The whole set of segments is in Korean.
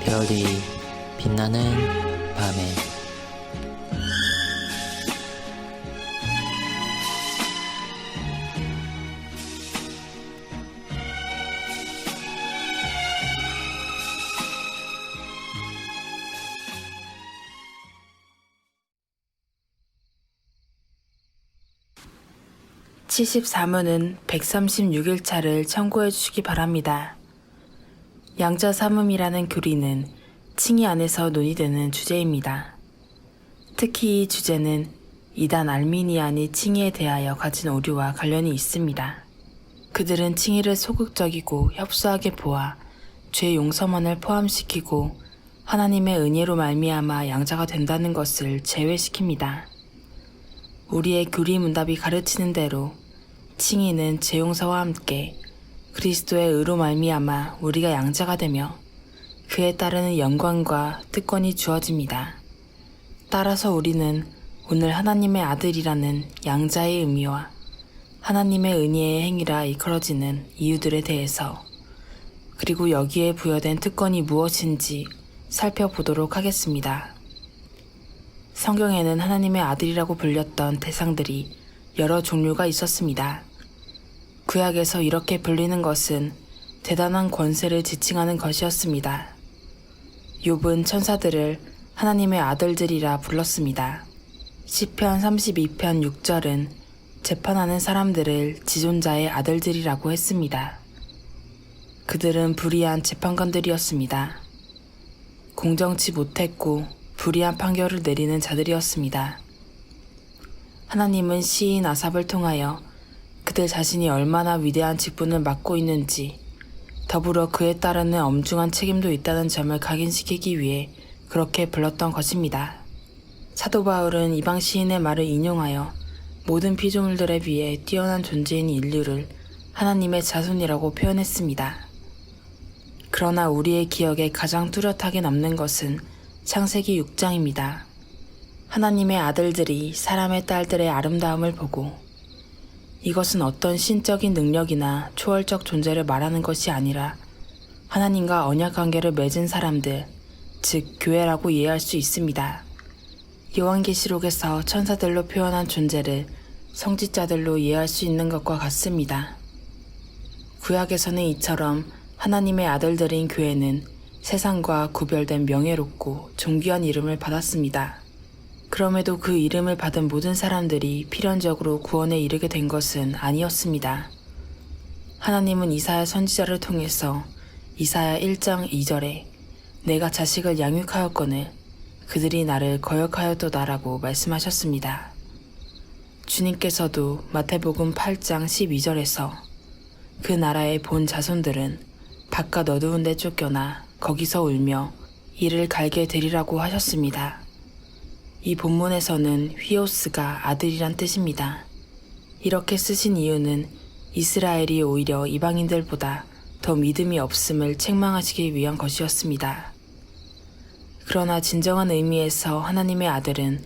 별이 빛나는 밤에 (74문은) 136일차를 청구해 주시기 바랍니다. 양자 삼음이라는 교리는 칭의 안에서 논의되는 주제입니다. 특히 이 주제는 이단 알미니안이 칭의에 대하여 가진 오류와 관련이 있습니다. 그들은 칭의를 소극적이고 협소하게 보아 죄 용서만을 포함시키고 하나님의 은혜로 말미암아 양자가 된다는 것을 제외시킵니다. 우리의 교리 문답이 가르치는 대로 칭의는 죄 용서와 함께 그리스도의 의로 말미암아 우리가 양자가 되며 그에 따르는 영광과 특권이 주어집니다. 따라서 우리는 오늘 하나님의 아들이라는 양자의 의미와 하나님의 은혜의 행위라 이끌어지는 이유들에 대해서 그리고 여기에 부여된 특권이 무엇인지 살펴보도록 하겠습니다. 성경에는 하나님의 아들이라고 불렸던 대상들이 여러 종류가 있었습니다. 구약에서 이렇게 불리는 것은 대단한 권세를 지칭하는 것이었습니다. 욥은 천사들을 하나님의 아들들이라 불렀습니다. 시편 32편 6절은 재판하는 사람들을 지존자의 아들들이라고 했습니다. 그들은 불의한 재판관들이었습니다. 공정치 못했고 불의한 판결을 내리는 자들이었습니다. 하나님은 시인 아삽을 통하여 그들 자신이 얼마나 위대한 직분을 맡고 있는지 더불어 그에 따르는 엄중한 책임도 있다는 점을 각인시키기 위해 그렇게 불렀던 것입니다. 사도 바울은 이방 시인의 말을 인용하여 모든 피조물들에 비해 뛰어난 존재인 인류를 하나님의 자손이라고 표현했습니다. 그러나 우리의 기억에 가장 뚜렷하게 남는 것은 창세기 6장입니다. 하나님의 아들들이 사람의 딸들의 아름다움을 보고 이것은 어떤 신적인 능력이나 초월적 존재를 말하는 것이 아니라 하나님과 언약 관계를 맺은 사람들, 즉 교회라고 이해할 수 있습니다. 요한계시록에서 천사들로 표현한 존재를 성직자들로 이해할 수 있는 것과 같습니다. 구약에서는 이처럼 하나님의 아들들인 교회는 세상과 구별된 명예롭고 존귀한 이름을 받았습니다. 그럼에도 그 이름을 받은 모든 사람들이 필연적으로 구원에 이르게 된 것은 아니었습니다. 하나님은 이사야 선지자를 통해서 이사야 1장 2절에 내가 자식을 양육하였거늘 그들이 나를 거역하였도다라고 말씀하셨습니다. 주님께서도 마태복음 8장 12절에서 그 나라의 본 자손들은 바깥 어두운 데 쫓겨나 거기서 울며 이를 갈게 되리라고 하셨습니다. 이 본문에서는 휘오스가 아들이란 뜻입니다. 이렇게 쓰신 이유는 이스라엘이 오히려 이방인들보다 더 믿음이 없음을 책망하시기 위한 것이었습니다. 그러나 진정한 의미에서 하나님의 아들은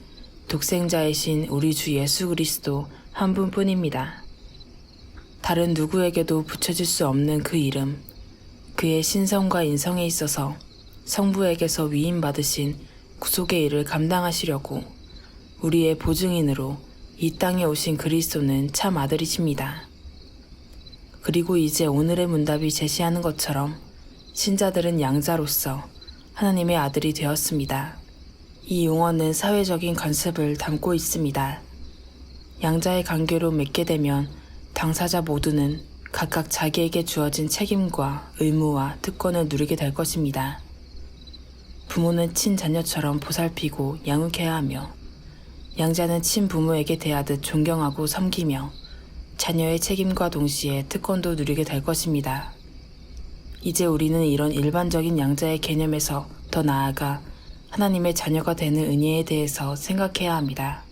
독생자이신 우리 주 예수 그리스도 한 분뿐입니다. 다른 누구에게도 붙여질 수 없는 그 이름, 그의 신성과 인성에 있어서 성부에게서 위임받으신 구속의 일을 감당하시려고 우리의 보증인으로 이 땅에 오신 그리스도는 참 아들이십니다. 그리고 이제 오늘의 문답이 제시하는 것처럼 신자들은 양자로서 하나님의 아들이 되었습니다. 이 용어는 사회적인 관습을 담고 있습니다. 양자의 관계로 맺게 되면 당사자 모두는 각각 자기에게 주어진 책임과 의무와 특권을 누리게 될 것입니다. 부모는 친자녀처럼 보살피고 양육해야 하며 양자는 친부모에게 대하듯 존경하고 섬기며 자녀의 책임과 동시에 특권도 누리게 될 것입니다. 이제 우리는 이런 일반적인 양자의 개념에서 더 나아가 하나님의 자녀가 되는 은혜에 대해서 생각해야 합니다.